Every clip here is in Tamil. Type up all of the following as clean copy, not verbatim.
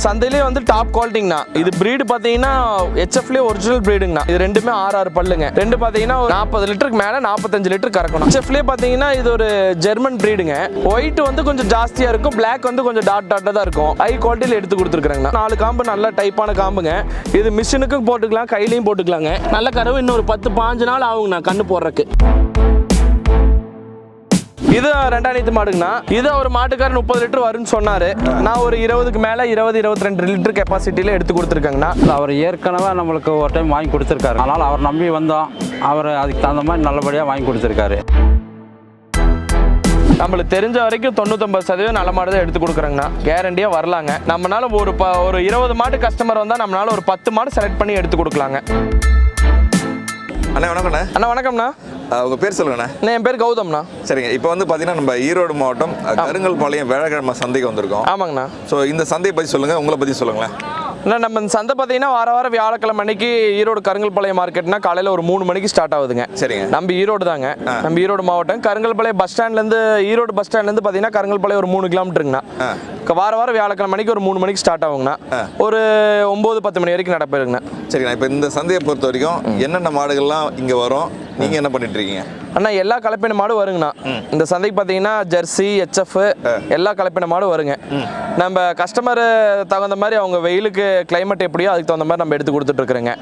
சந்தையிலே வந்து டாப் குவாலிட்டிங்கண்ணா. இது பிரீடு பார்த்தீங்கன்னா ஹெச்எஃப்லேயே ஒரிஜினல் பிரீடுங்கண்ணா. இது ரெண்டுமே 6 பல்லுங்க. ரெண்டு பார்த்தீங்கன்னா 40 லிட்டருக்கு மேலே 45 லிட்டர் கறக்கணும். ஹெச்எஃப்லேயே பார்த்தீங்கன்னா இது ஒரு ஜெர்மன் பிரீடுங்க. ஒயிட் வந்து கொஞ்சம் ஜாஸ்தியாக இருக்கும், பிளாக் வந்து கொஞ்சம் டாட்டாக தான் இருக்கும். ஹை குவாலிட்டியில் எடுத்து கொடுத்துருக்குறாங்கண்ணா. 4 காம்பு நல்ல டைப்பான காம்புங்க. இது மிஷினுக்கும் போட்டுக்கலாம், கையிலையும் போட்டுக்கலாங்க. நல்ல கறவு இன்னொரு 10-15 நாள் ஆகுங்கண்ணா கண்ணு போடுறதுக்கு. இது 2 மாடுங்கண்ணா. இது ஒரு மாட்டுக்காரர் 30 லிட்டர் வரும்னு சொன்னாரு. நான் ஒரு 20க்கு மேலே 20-22 லிட்டர் கெப்பாசிட்டியில் எடுத்து கொடுத்துருக்காங்கண்ணா. அவர் ஏற்கனவே நம்மளுக்கு ஒரு டைம் வாங்கி கொடுத்துருக்காரு. அதனால் அவர் நம்பி வந்தோம். அவர் அதுக்கு தகுந்த மாதிரி நல்லபடியாக வாங்கி கொடுத்துருக்காரு. நம்மளுக்கு தெரிஞ்ச வரைக்கும் 99% நல்ல மாடு தான் எடுத்து கொடுக்குறாங்கண்ணா. கேரண்டியாக வரலாங்க. நம்மளால ஒரு 20 மாடு கஸ்டமர் வந்தால் நம்மளால ஒரு 10 மாடு செலக்ட் பண்ணி எடுத்து கொடுக்கலாங்க. அண்ணா வணக்கம்ண்ணா. அண்ணா வணக்கம்ண்ணா. உங்கள் பேர் சொல்லுங்கண்ணா. என் பேர் கௌதம்ண்ணா. சரிங்க. இப்போ வந்து பார்த்தீங்கன்னா நம்ம ஈரோடு மாவட்டம் கருங்கல்பாளையம் வேளக்கிழமை சந்தைக்கு வந்திருக்கோம். ஆமாங்கண்ணா. ஸோ இந்த சந்தையை பற்றி சொல்லுங்கள், உங்களை பற்றி சொல்லுங்களேன். நம்ம இந்த சந்தை பார்த்தீங்கன்னா வாரம் வியாழக்கிழமை அன்னைக்கு ஈரோடு கருங்கல்பாளையம் மார்க்கெட்னா காலையில் ஒரு 3 மணிக்கு ஸ்டார்ட் ஆகுதுங்க. சரிங்க. நம்ம ஈரோடு தாங்க. நம்ம ஈரோடு மாவட்டம் கருங்கல்பாளையம் பஸ் ஸ்டாண்ட்லேருந்து ஈரோடு பஸ் ஸ்டாண்ட்லேருந்து பார்த்தீங்கன்னா கருங்கல்பாளையம் ஒரு 3 கிலோமீட்டருங்கண்ணா. வாரம் வியாழக்கிழமை மணிக்கு ஒரு 3 மணிக்கு ஸ்டார்ட் ஆகுங்கண்ணா. ஒரு 9-10 மணி வரைக்கும் நடப்பேருங்கண்ணா. சரிங்கண்ணா. இப்போ இந்த சந்தையை பொறுத்த வரைக்கும் என்னென்ன மாடுகள்லாம் இங்கே வரும், நீங்கள் என்ன பண்ணிட்டு இருக்கீங்க? அண்ணா எல்லா கலப்பின மாடும் வருங்கண்ணா. இந்த சந்தைக்கு பார்த்தீங்கன்னா ஜெர்சி, ஹெச்எஃப் எல்லா கலப்பின மாடும் வருங்க. நம்ம கஸ்டமர் தகுந்த மாதிரி அவங்க வெயிலுக்கு கிளைமேட் எப்படியோ அதுக்கு தகுந்த மாதிரி நம்ம எடுத்து கொடுத்துட்டு இருக்கிறோங்க.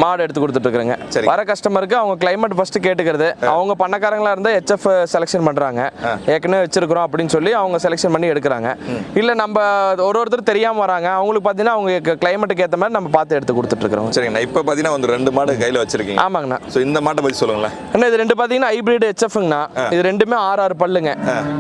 மாடு எடுத்து கொடுத்துட்டு இருக்கிறேங்க. வர கஸ்டமருக்கு அவங்க கிளைமேட் ஃபர்ஸ்ட் கேட்டுக்கிறது. அவங்க பண்ணக்காரங்களா இருந்தால் ஹெச்எஃப் செலெக்ஷன் பண்றாங்க. ஏற்கனவே வச்சிருக்கிறோம் அப்படின்னு சொல்லி அவங்க செலெக்ஷன் பண்ணி எடுக்கிறாங்க. இல்லை நம்ம ஒருத்தர் தெரியாமல் வராங்க, அவங்களுக்கு பார்த்தீங்கன்னா அவங்க கிளைமேட்டுக்கு ஏற்ற மாதிரி நம்ம பார்த்து எடுத்து கொடுத்துட்டு இருக்கிறோம். சரிங்கண்ணா. இப்போ பார்த்தீங்கன்னா வந்து 2 மாடு கையில் வச்சிருக்கீங்க. ஆமாங்கண்ணா. ஸோ இந்த மாட்டை பற்றி சொல்லுங்களேன். அண்ணா இது ரெண்டு பார்த்தீங்கன்னா ஹைபிரிட் ஹெச்எஃப்ங்கண்ணா. இது ரெண்டுமே 6 பல்லுங்க.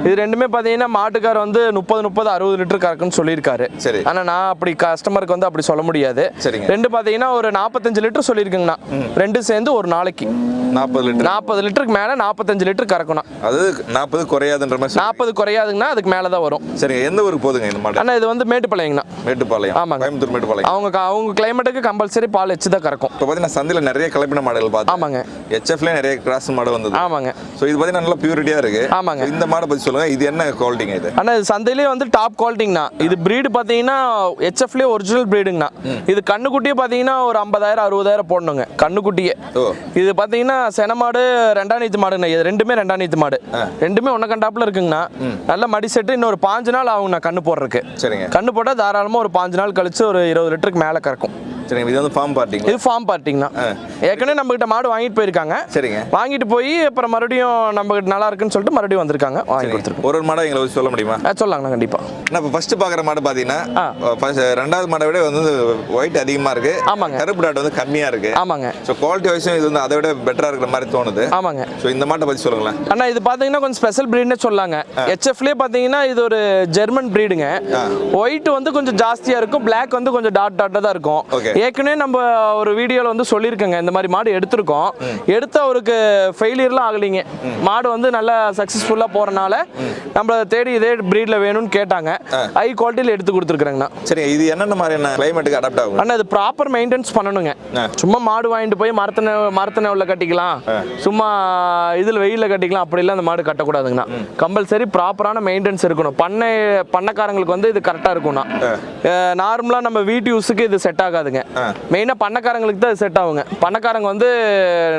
இது ரெண்டுமே பார்த்தீங்கன்னா மாட்டுக்கார் வந்து 30-60 லிட்டர் கறக்குன்னு சொல்லியிருக்காரு. சரி. ஆனால் நான் அப்படி கஸ்டமருக்கு வந்து அப்படி சொல்ல முடியாது. சரிங்க. ரெண்டு பார்த்தீங்கன்னா ஒரு 45 லிட்டர் சொல்லியிருக்குங்கண்ணா. ரெண்டு சேர்ந்து ஒரு நாளைக்கு 40 லிட்டருக்கு மேலே 45 லிட்டர் கறக்கணும். அது 40 குறையாதுன்ற மாதிரி. 40 குறையாதுங்கண்ணா, அதுக்கு மேலே தான் வரும். சரி. எந்த ஊருக்கு போதுங்க இந்த மாடு? அண்ணா இது வந்து மேட்டுப்பாளையங்கண்ணா. மேட்டுப்பாளையம். ஆமாங்க. கோயம்புத்தூர் மேட்டுப்பாளையம். அவங்க கிளைமேட்டுக்கு கம்பல்சரி பால் வச்சு தான் கறக்கும். இப்போ பார்த்தீங்கன்னா சந்தையில் நிறைய கலப்பின மாடுகள் பார்த்தோம். ஆமாங்க. ஹெச்எஃப்ல நிறைய கிராஸ் மாடு வந்தது. ஆமாங்க. ஸோ இது பார்த்தீங்கன்னா நல்லா பியூரிட்டியாக இருக்கு. ஆமாங்க. இந்த மாடை பற்றி சொல்லுங்க. இது என்ன குவாலிட்டிங்க இது? அண்ணா இது சந்தையிலே வந்து டாப் குவாலிட்டிங்கண்ணா. இது பிரீடு பார்த்தீங்கன்னா ஹெச்எஃப்லேயே ஒரிஜினல் பிரீடுங்கண்ணா. இது கண்ணுக்குட்டியே பார்த்தீங்கன்னா ஒரு 50,000-60,000 போடணுங்க கண்ணுக்குட்டியே. இது பார்த்தீங்கன்னா செனமாடு 2 மாடுங்கண்ணா. இது ரெண்டுமே 2 மாடு. ரெண்டுமே ஒன்ன கண்டாப்புல இருக்குங்கண்ணா. நல்ல மடி செட்டு இன்னொரு 5 நாள் ஆகுங்கண்ணா கண்ணு போடுறதுக்கு. சரிங்க. கண்ணு போட்டால் தாராளமாக ஒரு 5 நாள் கழிச்சு ஒரு 20 லிட்டருக்கு மேலே கறக்கும். சரிங்க. இது வந்து ஃபார்ம் பார்ட்டிங். இது ஃபார்ம் பார்ட்டிங்கண்ணா. ஏற்கனவே நம்ம கிட்ட மாடு வாங்கிட்டு போயிருக்காங்க. சரிங்க. வாங்கிட்டு போய் அப்புறம் மறுபடியும் நம்ம கிட்ட நல்லா இருக்குன்னு சொல்லிட்டு மறுபடியும் வந்திருக்காங்க, வாங்கி கொடுத்துருக்கோம். ஒரு மாடை எங்களை சொல்ல முடியுமா? சொல்லலாங்கண்ணா கண்டிப்பா. இப்போ ஃபர்ஸ்ட் பார்க்குற மாடு பார்த்தீங்கன்னா 2வது மாடை விட வந்து ஒயிட் அதிகமாக இருக்கு. ஆமாங்க. கருப்பு டாட் வந்து கம்மியாக இருக்கு. ஆமாங்க. ஸோ குவாலிட்டி வைஸும் இது வந்து அதை விட பெட்டராக இருக்கிற மாதிரி தோணுது. ஆமாங்க. ஸோ இந்த மாட்டை பற்றி சொல்லுங்களேன். அண்ணா இது பார்த்தீங்கன்னா கொஞ்சம் ஸ்பெஷல் பிரீட்னே சொல்லாங்க. ஹெச்எஃப்லேயே பார்த்தீங்கன்னா இது ஒரு ஜெர்மன் பிரீடுங்க. ஒயிட் வந்து கொஞ்சம் ஜாஸ்தியாக இருக்கும், பிளாக் வந்து கொஞ்சம் டாட்டாக தான் இருக்கும். ஏற்கனவே நம்ம ஒரு வீடியோவில் வந்து சொல்லியிருக்கேங்க இந்த மாதிரி மாடு எடுத்திருக்கோம். எடுத்து அவருக்கு ஃபெயிலியர்லாம் ஆகலைங்க. மாடு வந்து நல்லா சக்ஸஸ்ஃபுல்லாக போகிறனால நம்மளை தேடி இதே பிரீடில் வேணும்னு கேட்டாங்க. ஹை குவாலிட்டியில் எடுத்து கொடுத்துருக்குறாங்கண்ணா. சரி. இது என்னென்ன மாதிரியான கிளைமேட்டுக்கு அடாப்ட் ஆகும்? அண்ணா இது ப்ராப்பர் மெயின்டெனன்ஸ் பண்ணணுங்க. சும்மா மாடு வாங்கிட்டு போய் மரத்தனை உள்ள கட்டிக்கலாம், சும்மா இதில் வெயிலில் கட்டிக்கலாம் அப்படிலாம் அந்த மாடு கட்டக்கூடாதுங்கண்ணா. கம்பல்சரி ப்ராப்பரான மெயின்டெனன்ஸ் இருக்கணும். பண்ணக்காரங்களுக்கு வந்து இது கரெக்டாக இருக்கும்ண்ணா. நார்மலாக நம்ம வீட்டு யூஸுக்கு இது செட் ஆகாதுங்க. மெயினாக பண்ணக்காரங்களுக்கு தான் செட் ஆகுங்க. பண்ணக்காரங்க வந்து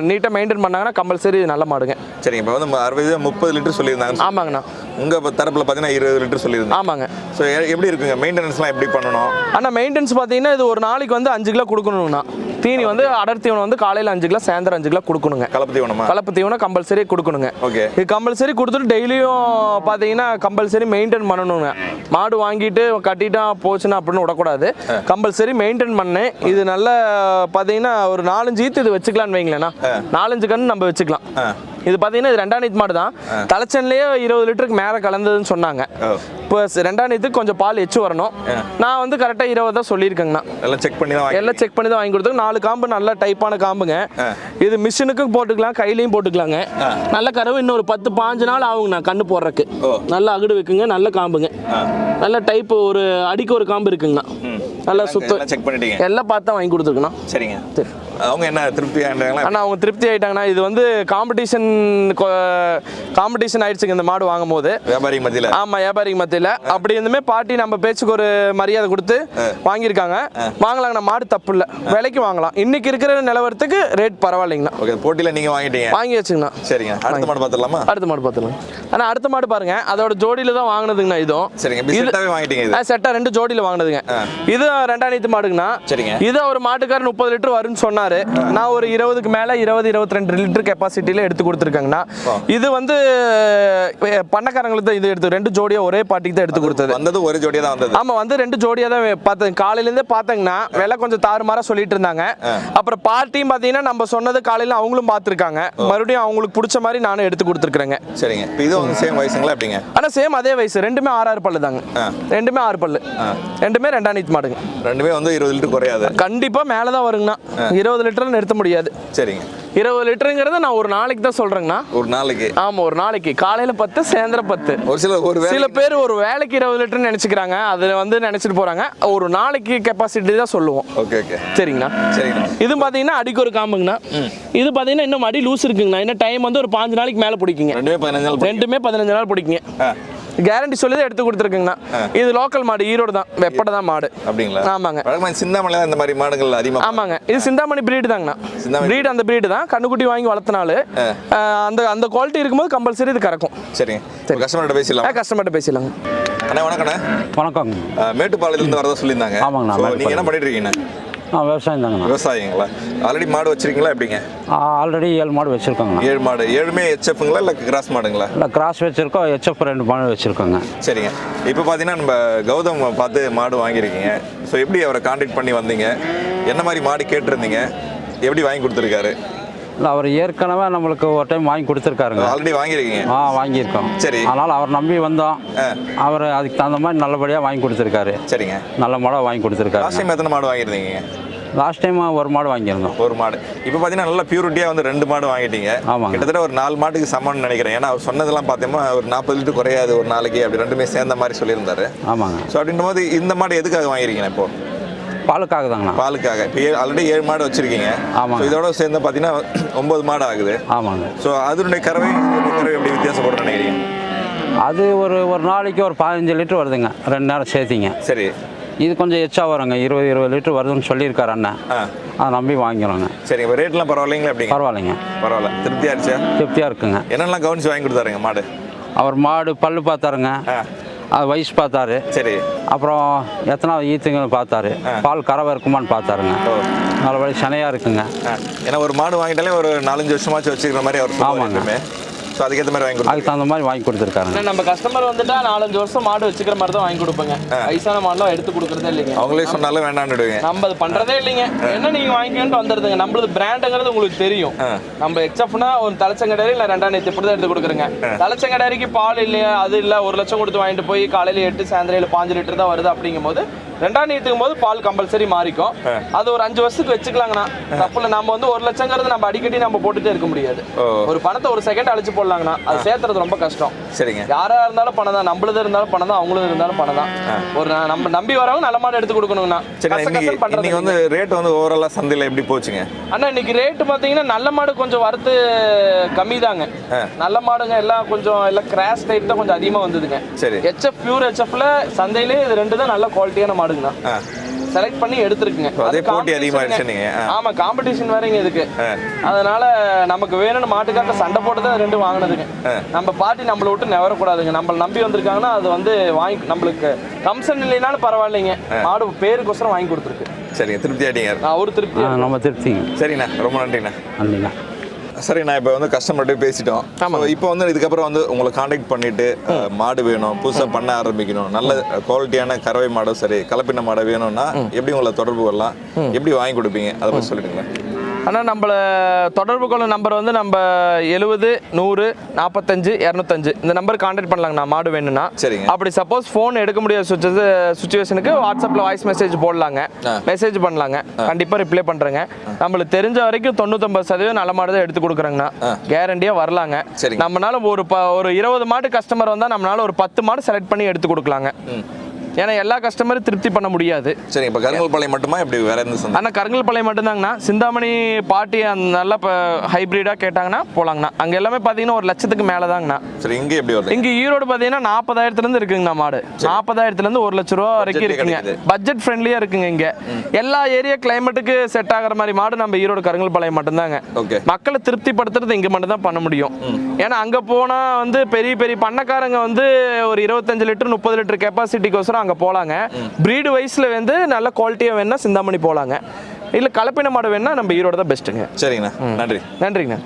நீட்டாக மெயின்டைன் பண்ணாங்கன்னா கம்பல்சரி நல்ல மாடுங்க. சரிங்க. இப்போ வந்து 60-30 லிட்டர் சொல்லியிருந்தாங்க. ஆமாங்கண்ணா. உங்கள் தரப்பில் பார்த்தீங்கன்னா 20 லிட்டர் சொல்லியிருந்தாங்க. ஆமாங்க. ஸோ எப்படி இருக்குங்க மெயின்டெனன்ஸ்லாம் எப்படி பண்ணணும்? அண்ணா மெயின்டெனன்ஸ் பார்த்தீங்கன்னா இது ஒரு நாளைக்கு வந்து 5 கிலோ கொடுக்கணும்ண்ணா. தீனி வந்து அடர் தீவனம் வந்து காலையில் 5 கிலோ, சாயந்தரம் 5 கிலோ கொடுக்கணுங்க. கலப்பு தீவனமா? கலப்பு தீவனம் கம்பல்சரி கொடுக்கணுங்க. ஓகே. இது கம்பல்சரி கொடுத்துட்டு டெய்லியும் பார்த்தீங்கன்னா கம்பல்சரி மெயின்டைன் பண்ணணுங்க. மாடு வாங்கிட்டு கட்டிட்டா போச்சுன்னா அப்படின்னு விடக்கூடாது. கம்பல்சரி மெயின்டைன் பண்ணேன். இது நல்ல பார்த்தீங்கன்னா ஒரு 4-5 ஈத்து இது வச்சுக்கலான்னு வைங்களேண்ணா. 4-5 கன்று நம்ம வச்சுக்கலாம். இது பார்த்தீங்கன்னா இது 2 மாடு தான். தலைச்சன்லேயே 20 லிட்டருக்கு மேலே கலந்ததுன்னு சொன்னாங்க. இப்போ 2 கொஞ்சம் பால் எச்சு வரணும். நான் வந்து கரெக்டாக 20 தான் சொல்லியிருக்கேங்கண்ணா. எல்லாம் செக் பண்ணி தான் வாங்கி கொடுத்தோம். 4 காம்பு நல்ல டைப்பான காம்புங்க. இது மிஷினுக்கும் போட்டுக்கலாம், கையிலையும் போட்டுக்கலாங்க. நல்ல கறவு இன்னொரு 10-15 நாள் ஆகுங்கண்ணா கண்ணு போடுறதுக்கு. நல்ல அகுடு வைக்குங்க, நல்ல காம்புங்க. நல்ல டைப் ஒரு அடிக்கு ஒரு காம்பு இருக்குங்கண்ணா. நல்லா சுத்தம் செக் பண்ணிட்டீங்க. எல்லாம் பார்த்து தான் வாங்கி கொடுத்துருக்கணும். சரிங்க. சரி. அவங்க என்ன திருப்தி ஆயிட்டாங்களா? ஆனால் அவங்க திருப்தி ஆயிட்டாங்கன்னா இது வந்து காம்படிஷன் ஆயிடுச்சுங்க இந்த மாடு வாங்கும் போது வியாபாரி மத்தியில். ஆமா வியாபாரிக்கு மத்தியில் அப்படி இருந்துமே பாட்டி நம்ம பேச்சுக்கு ஒரு மரியாதை கொடுத்து வாங்கியிருக்காங்க. வாங்கலாங்கண்ணா, மாடு தப்பு இல்லை, விலைக்கு வாங்கலாம். இன்னைக்கு இருக்கிற நிலவரத்துக்கு ரேட் பரவாயில்லைங்கண்ணா. ஓகே, போட்டியில் நீங்கள் வாங்கிட்டீங்க, வாங்கி வச்சுங்கண்ணா. சரிங்க. அடுத்த மாடு பார்த்துடலாமா? அடுத்த மாடு பார்த்துலாம். ஆனால் அடுத்த மாடு பாருங்க, அதோட ஜோடியில தான் வாங்கினதுங்கண்ணா. இதுவும் சரிங்க, செட்டாவே வாங்கிட்டீங்க. இது செட்டா 2 ஜோடியில வாங்கினதுங்க. இது 2ஆம் நீத்து மாடுங்கண்ணா. சரிங்க. இது ஒரு மாட்டுக்காரர் 30 லிட்டர் வரும்னு சொன்னாரு. நான் ஒரு 20க்கு மேல 20-22 லிட்டர் கெப்பாசிட்டியில எடுத்து கொடுத்துருக்காங்கண்ணா. இது வந்து பண்ணக்காரங்களுக்கு தான் இது எடுத்து 2 ஜோடியா ஒரே பாட்டிக்கு தான் எடுத்து கொடுத்தது. வந்தது ஒரு ஜோடியா தான் வந்தது. ஆமா, வந்து 2 ஜோடியா தான் பார்த்தேன். காலையில இருந்தே பார்த்தீங்கன்னா விலை கொஞ்சம் தாறுமாறா சொல்லிட்டு இருந்தாங்க. அப்புறம் பார்ட்டியும் பார்த்தீங்கன்னா நம்ம சொன்னது காலையில அவங்களும் பார்த்துருக்காங்க. மறுபடியும் அவங்களுக்கு பிடிச்ச மாதிரி நானும் எடுத்து கொடுத்துருக்கேங்க. சரிங்க. இப்போ இது வந்து சேம் வயசுங்களா எப்படிங்க? ஆனா சேம் அதே வயசு, ரெண்டுமே 6 பல்லு தாங்க. ரெண்டுமே 6 பல்லு, ரெண்டுமே 2ஆம் நீத்து மாடுங்க. ரெண்டுமே வந்து 20 லிட்டர் குறையாது. கண்டிப்பா மேல தான் வருங்கண்ணா. 20 லிட்டர் நிறுத்த முடியாது. சரிங்க. 20 லிட்டருங்கிறத நான் ஒரு நாளைக்கு தான் சொல்றேங்கண்ணா. ஒரு நாளைக்கு? ஆமா, ஒரு நாளைக்கு காலையில 10 சாயந்தரம் 10. சில பேர் ஒரு வேலைக்கு 20 லிட்டர் நினைச்சுக்கிறாங்க, அது வந்து நினைச்சிட்டு போறாங்க. ஒரு நாளைக்கு கெப்பாசிட்டி தான் சொல்லுவோம். ஓகே ஓகே, சரிங்கண்ணா. சரிங்க. இது பாத்தீங்கன்னா அடிக்கு ஒரு காம்புங்கண்ணா. இது பாத்தீங்கன்னா இன்னும் அடி லூஸ் இருக்குங்கண்ணா. இன்னும் டைம் வந்து ஒரு 5 நாளைக்கு மேல பிடிக்குங்க. ரெண்டுமே 15 நாள் பிடிக்குங்க. கேரண்டி சொல்லி தான் எடுத்து கொடுத்துருக்குங்கண்ணா. இது லோக்கல் மாடு, ஈரோடு தான், வெப்படை தான் மாடு. அப்படிங்களா? ஆமாங்க. சிந்தாமணில இந்த மாதிரி மாடுகள் அதிகமாக. ஆமாங்க, இது சிந்தாமணி பிரீடு தாங்கண்ணா. பிரீடு அந்த பிரீடு தான். கண்ணுக்குட்டி வாங்கி வளர்த்தனால அந்த குவாலிட்டி இருக்கும்போது கம்பல்சரி இது கறக்கும். சரிங்க. கஸ்டமர்கிட்ட பேசிடலாம். கஸ்டமர்கிட்ட பேசிடலாங்க. அண்ணா வணக்கண்ணா. வணக்கங்க. மேட்டுப்பாளையத்துலேருந்து வரதா சொல்லியிருந்தாங்க. ஆமாங்கண்ணா. நீங்கள் என்ன பண்ணிட்டு இருக்கீங்கண்ணா? விவசாயம் தாங்கண்ணா. விவசாயிங்களா? ஆல்ரெடி மாடு வச்சிருக்கீங்களா எப்படிங்க? ஆல்ரெடி 7 மாடு வச்சுருக்கோங்க. 7 மாடு. 7மே ஹெச்எஃப்ங்களா இல்லை கிராஸ் மாடுங்களா? இல்லை, கிராஸ் வச்சுருக்கோம், ஹெச்எஃப் 2 மாடு வச்சுருக்கோங்க. சரிங்க. இப்போ பார்த்தீங்கன்னா நம்ம கௌதம் பார்த்து மாடு வாங்கியிருக்கீங்க. ஸோ எப்படி அவரை கான்டாக்ட் பண்ணி வந்தீங்க? என்ன மாதிரி மாடு கேட்டிருந்தீங்க? எப்படி வாங்கி கொடுத்துருக்காரு? இல்லை, அவர் ஏற்கனவே நம்மளுக்கு ஒரு டைம் வாங்கி கொடுத்துருக்காருங்க. ஆல்ரெடி வாங்கியிருக்கீங்க? வாங்கியிருக்கோம். சரி. அதனால் அவர் நம்பி வந்தோம். அவர் அதுக்கு தகுந்த மாதிரி நல்லபடியாக வாங்கி கொடுத்துருக்காரு. சரிங்க. நல்ல மாடாக வாங்கி கொடுத்துருக்காரு. லாஸ்ட் டைம் எத்தனை மாடு வாங்கியிருந்தீங்க? லாஸ்ட் டைம் ஒரு மாடு வாங்கியிருந்தோம். ஒரு மாடு. இப்போ பார்த்தீங்கன்னா நல்ல பியூரிட்டியாக வந்து 2 மாடு வாங்கிட்டீங்க. ஆமாங்க. கிட்டத்தட்ட ஒரு 4 மாட்டுக்கு சமம்னு நினைக்கிறேன். ஏன்னா அவர் சொன்னதெல்லாம் பார்த்தோம்னா ஒரு 40 லிட்டர் குறையாது ஒரு நாளைக்கு, அப்படி 2மே சேர்ந்த மாதிரி சொல்லியிருந்தாரு. ஆமாங்க. ஸோ அப்படின்ற போது இந்த மாடு எதுக்காக வாங்கிருக்கீங்க? இப்போ பாலுக்காக தாங்கண்ணா. பாலுக்காக. இப்போ ஆல்ரெடி 7 மாடு வச்சிருக்கீங்க. ஆமாம். இதோட சேர்ந்து பார்த்தீங்கன்னா 9 மாடு ஆகுது. ஆமாங்க. ஸோ அதனுடைய கறவை எப்படி வித்தியாசப்படும் நினைக்கிறீங்க? அது ஒரு நாளைக்கு ஒரு 15 லிட்டர் வருதுங்க, 2 நேரம் சேர்த்திங்க. சரி. இது கொஞ்சம் எச்சா வருங்க, 20 லிட்டர் வருதுன்னு சொல்லியிருக்காரு அண்ணன். அதை நம்பி வாங்கிக்கிறோங்க. சரி. இப்போ ரேட்லாம் பரவாயில்லைங்களா எப்படிங்க? பரவாயில்லைங்க. பரவாயில்ல. திருப்தியாக இருந்துச்சா? திருப்தியாக இருக்குங்க. என்னெல்லாம் கவனிச்சு வாங்கி கொடுத்தாருங்க மாடு? அவர் மாடு பல்லு பார்த்தாருங்க, அது வயசு பார்த்தாரு. சரி. அப்புறம் எத்தனாவது ஈத்துங்க பார்த்தாரு, பால் கறவை இருக்குமான்னு பார்த்தாருங்க. நல்லபடி சனையாக இருக்குங்க. ஏன்னா ஒரு மாடு வாங்கிட்டாலே ஒரு 4-5 வருஷமாச்சு வச்சுக்கிற மாதிரி அவர். ஆமாங்க. ஸோ அதுக்கேற்ற மாதிரி வாங்கி கொடுத்து அதுக்கு தகுந்த மாதிரி வாங்கி கொடுத்துருக்காங்க. நம்ம கஸ்டமர் வந்துட்டா 4-5 வருஷம் மாடு வச்சுக்கிற மாதிரி தான் வாங்கி கொடுப்பேங்க. வயசான மாடெல்லாம் எடுத்து கொடுக்குறதே இல்லைங்க. அவங்களே சொன்னாலும் வேண்டாம்னுடுவீங்க. நம்ம அது பண்றதே இல்லைங்க. என்ன நீங்க வாங்கிக்கிட்டு வந்துடுதுங்க. நம்மளது பிராண்டுங்கிறது உங்களுக்கு தெரியும். நம்ம எக்ஸப்ட்னா ஒரு தலைச்சங்கடாரி இல்லை 2ஆம் நீத்து இப்படி தான் எடுத்து கொடுக்குறேங்க. தலைச்சங்கடாரிக்கு பால் இல்லையா, அது இல்லை, 1 லட்சம் கொடுத்து வாங்கிட்டு போய் காலையில 8 சாயந்தரம் 5 லிட்டர் தான் வருது. அப்படிங்கும் போது 2ஆம் நீத்துக்கும் போது பால் கம்பல்சரி மாறிக்கும். அது ஒரு 5 வருஷத்துக்கு வச்சுக்கலாங்கண்ணா, தப்புல. நம்ம வந்து 1 லட்சங்கிறது நம்ம அடிக்கடி நம்ம போட்டுட்டே இருக்க முடியாது. ஒரு பணத்தை ஒரு செகண்ட் அழிச்சு போடலாங்கண்ணா, அது சேர்த்துறது ரொம்ப கஷ்டம். சரிங்க. யாரா இருந்தாலும் பணம் தான், நம்மளது இருந்தாலும் பணம் தான், அவங்களும் இருந்தாலும் பணம் தான். ஒரு நம்ம நம்பி வரவங்க நல்ல மாடு எடுத்து கொடுக்கணுங்கண்ணா. இன்னைக்கு வந்து ரேட் வந்து ஓவராலா சந்தையில எப்படி போச்சுங்க அண்ணா? இன்னைக்கு ரேட்டு பாத்தீங்கன்னா நல்ல மாடு கொஞ்சம் வரத்து கம்மி தாங்க. நல்ல மாடுங்க எல்லாம் கொஞ்சம் எல்லாம் கிராஸ் டைப் தான் கொஞ்சம் அதிகமா வந்ததுங்க. சரி. ஹெச்எஃப் பியூர் ஹெச்எஃப்ல சந்தையிலே இது 2 தான் நல்ல குவாலிட்டியான மாடுங்கண்ணா. செலக்ட் பண்ணி எடுத்துருக்குங்க. அதே போட்டி அதிகமாயிடுச்சு நீங்க. ஆமா, காம்படிஷன் வேறங்க இதுக்கு. அதனால நமக்கு வேணும்னு மாட்டுக்காக சண்டை போட்டு தான் 2 வாங்கினதுங்க. நம்ம பார்ட்டி நம்மளை விட்டு நெவரக்கூடாதுங்க. நம்மளை நம்பி வந்திருக்காங்கன்னா அது வந்து வாங்கி நம்மளுக்கு கம்சன் இல்லைனாலும் பரவாயில்லைங்க, மாடு பேருக்கோசரம் வாங்கி கொடுத்துருக்கு. சரிங்க. திருப்தி ஆயிட்டீங்க? ஒரு திருப்தி. நம்ம திருப்திங்க. சரிண்ணா, ரொம்ப நன்றிண்ணா. நன்றிண்ணா. சரி, நான் இப்போ வந்து கஸ்டமர்கிட்ட பேசிட்டோம். இப்போ வந்து இதுக்கப்புறம் வந்து உங்களை காண்டாக்ட் பண்ணிட்டு மாடு வேணும், புதுசாக பண்ண ஆரம்பிக்கணும், நல்ல குவாலிட்டியான கறவை மாடும் சரி கலப்பின மாடை வேணும்னா எப்படி உங்களை தொடர்பு கொள்ளலாம், எப்படி வாங்கி கொடுப்பீங்க, அதை பற்றி சொல்லிடுங்களேன். ஆனால் நம்மளை தொடர்பு கொள்ளும் நம்பர் வந்து நம்ம 70 100 45 205 இந்த நம்பர் கான்டாக்ட் பண்ணலாங்கண்ணா மாடு வேணும்னா. சரிங்க. அப்படி சப்போஸ் ஃபோன் எடுக்க முடியாத சுச்சுவேஷனுக்கு வாட்ஸ்அப்பில் வாய்ஸ் மெசேஜ் போடலாங்க, மெசேஜ் பண்ணலாங்க. கண்டிப்பாக ரிப்ளை பண்ணுறேங்க. நம்மளுக்கு தெரிஞ்ச வரைக்கும் 99% நல்ல மாடு தான் எடுத்து கொடுக்குறேங்கண்ணா. கேரண்டியாக வரலாங்க. நம்மளால ஒரு 20 மாடு கஸ்டமர் வந்தால் நம்மளால ஒரு 10 மாடு செலக்ட் பண்ணி எடுத்து கொடுக்கலாங்க. ஏன்னா எல்லா கஸ்டமரும் திருப்தி பண்ண முடியாது. சரி, இப்போ கருங்கல்பாளையம் மட்டுமா இப்படி வேற எந்த சந்தை? ஆனால் கருங்கல்பாளையம் மட்டும்தாங்கண்ணா. சிந்தாமணி பாட்டி அந்த நல்ல இப்போ ஹைப்ரிடாக கேட்டாங்கன்னா போகலாங்கண்ணா. அங்கே எல்லாமே பார்த்தீங்கன்னா 1 லட்சத்துக்கு மேலே தாங்கண்ணா. சரி, இங்கே எப்படி வருது? இங்கே ஈரோடு பார்த்தீங்கன்னா 40,000 இருக்குங்கண்ணா மாடு. 40,000 1 லட்ச ரூபா வரைக்கும் இருக்குங்க. பட்ஜெட் ஃப்ரெண்ட்லியாக இருக்குங்க. இங்கே எல்லா ஏரியா கிளைமேட்டுக்கு செட் ஆகிற மாதிரி மாடு நம்ம ஈரோடு கருங்கல்பாளையம் மட்டும்தாங்க. மக்களை திருப்திப்படுத்துறது இங்கே மட்டும் தான் பண்ண முடியும். ஏன்னா அங்கே போனால் வந்து பெரிய பெரிய பண்ணக்காரங்க வந்து ஒரு 25 லிட்டர் 30 லிட்டர் கெப்பாசிட்டிக்கோசரம் அங்கே போகலாங்க. ப்ரீடு வைஸில் வந்து நல்ல குவாலிட்டியாக வேணா சிந்தாமணி போகலாங்க. இல்லை கலப்பின மாடு வேணா நம்ம ஈரோடு தான் பெஸ்ட்டுங்க. சரிங்கண்ணா, நன்றி. நன்றிங்கண்ணா.